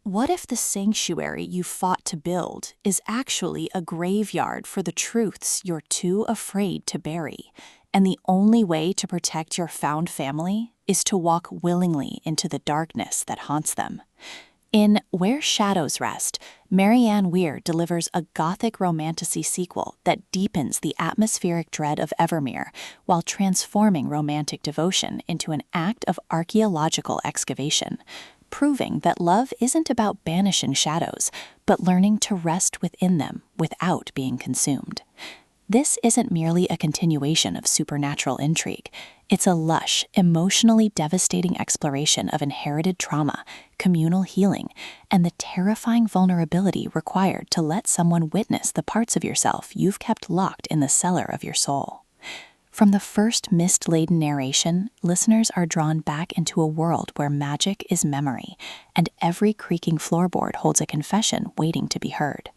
What if the sanctuary you fought to build is actually a graveyard for the truths you're too afraid to bury, and the only way to protect your found family is to walk willingly into the darkness that haunts them? In Where Shadows Rest, Mary Ann Weir delivers a Gothic Romantasy sequel that deepens the atmospheric dread of Evermere while transforming romantic devotion into an act of archaeological excavation, proving that love isn't about banishing shadows, but learning to rest within them without being consumed. This isn't merely a continuation of supernatural intrigue. It's a lush, emotionally devastating exploration of inherited trauma, communal healing, and the terrifying vulnerability required to let someone witness the parts of yourself you've kept locked in the cellar of your soul. From the first mist-laden narration, listeners are drawn back into a world where magic is memory, and every creaking floorboard holds a confession waiting to be heard.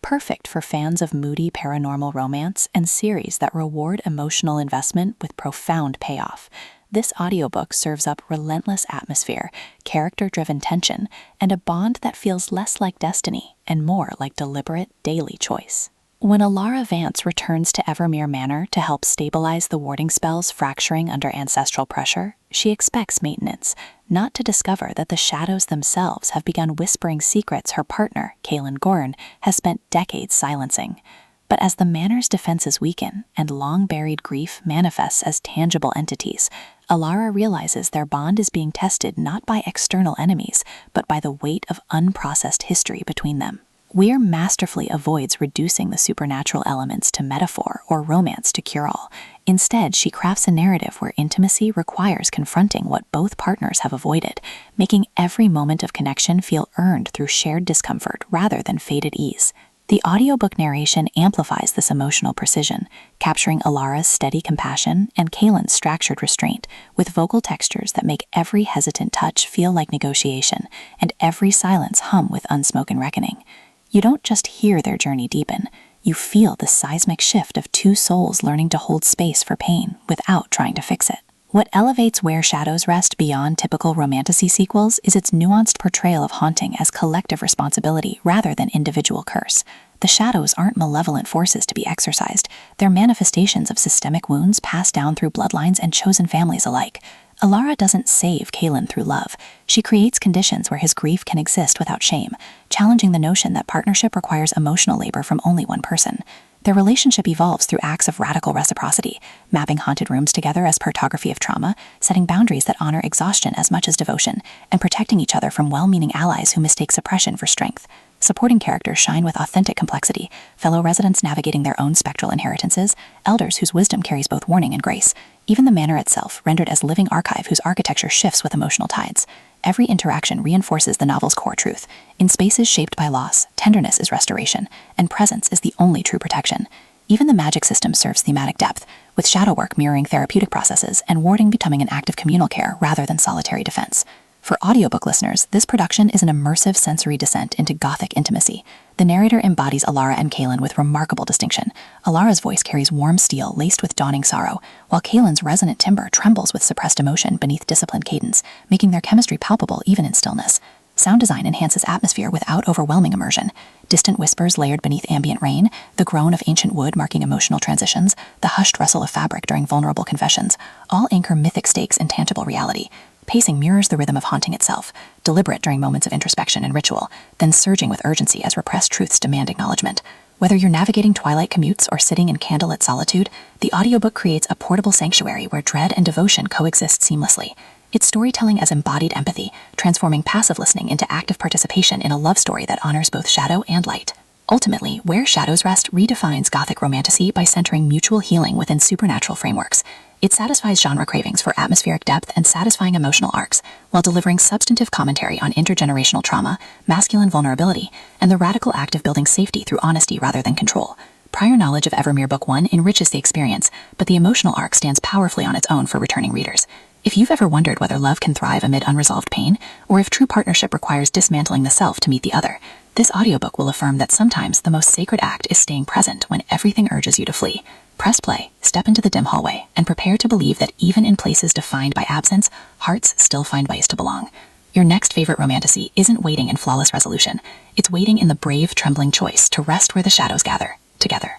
Perfect for fans of moody paranormal romance and series that reward emotional investment with profound payoff, this audiobook serves up relentless atmosphere, character-driven tension, and a bond that feels less like destiny and more like deliberate daily choice. When Alara Vance returns to Evermere Manor to help stabilize the warding spells fracturing under ancestral pressure, she expects maintenance, not to discover that the shadows themselves have begun whispering secrets her partner, Kaelin Gorn, has spent decades silencing. But as the Manor's defenses weaken and long-buried grief manifests as tangible entities, Alara realizes their bond is being tested not by external enemies, but by the weight of unprocessed history between them. Weir masterfully avoids reducing the supernatural elements to metaphor or romance to cure-all. Instead, she crafts a narrative where intimacy requires confronting what both partners have avoided, making every moment of connection feel earned through shared discomfort rather than fated ease. The audiobook narration amplifies this emotional precision, capturing Alara's steady compassion and Kaelin's fractured restraint, with vocal textures that make every hesitant touch feel like negotiation, and every silence hum with unspoken reckoning. You don't just hear their journey deepen, you feel the seismic shift of two souls learning to hold space for pain without trying to fix it. What elevates Where Shadows Rest beyond typical Romantasy sequels is its nuanced portrayal of haunting as collective responsibility rather than individual curse. The shadows aren't malevolent forces to be exorcised, they're manifestations of systemic wounds passed down through bloodlines and chosen families alike. Alara doesn't save Kaelin through love. She creates conditions where his grief can exist without shame, challenging the notion that partnership requires emotional labor from only one person. Their relationship evolves through acts of radical reciprocity, mapping haunted rooms together as cartography of trauma, setting boundaries that honor exhaustion as much as devotion, and protecting each other from well-meaning allies who mistake suppression for strength. Supporting characters shine with authentic complexity, fellow residents navigating their own spectral inheritances, elders whose wisdom carries both warning and grace, even the manor itself, rendered as living archive whose architecture shifts with emotional tides. Every interaction reinforces the novel's core truth. In spaces shaped by loss, tenderness is restoration, and presence is the only true protection. Even the magic system serves thematic depth, with shadow work mirroring therapeutic processes and warding becoming an act of communal care rather than solitary defense. For audiobook listeners, this production is an immersive sensory descent into Gothic intimacy. The narrator embodies Alara and Kaelin with remarkable distinction. Alara's voice carries warm steel laced with dawning sorrow, while Kaelin's resonant timbre trembles with suppressed emotion beneath disciplined cadence, making their chemistry palpable even in stillness. Sound design enhances atmosphere without overwhelming immersion. Distant whispers layered beneath ambient rain, the groan of ancient wood marking emotional transitions, the hushed rustle of fabric during vulnerable confessions, all anchor mythic stakes in tangible reality. Pacing mirrors the rhythm of haunting itself, deliberate during moments of introspection and ritual, then surging with urgency as repressed truths demand acknowledgement. Whether you're navigating twilight commutes or sitting in candlelit solitude, the audiobook creates a portable sanctuary where dread and devotion coexist seamlessly. It's storytelling as embodied empathy, transforming passive listening into active participation in a love story that honors both shadow and light. Ultimately, Where Shadows Rest redefines Gothic romantasy by centering mutual healing within supernatural frameworks. It satisfies genre cravings for atmospheric depth and satisfying emotional arcs, while delivering substantive commentary on intergenerational trauma, masculine vulnerability, and the radical act of building safety through honesty rather than control. Prior knowledge of Evermere Book 1 enriches the experience, but the emotional arc stands powerfully on its own for returning readers. If you've ever wondered whether love can thrive amid unresolved pain, or if true partnership requires dismantling the self to meet the other, this audiobook will affirm that sometimes the most sacred act is staying present when everything urges you to flee. Press play, step into the dim hallway, and prepare to believe that even in places defined by absence, hearts still find ways to belong. Your next favorite romantasy isn't waiting in flawless resolution. It's waiting in the brave, trembling choice to rest where the shadows gather, together.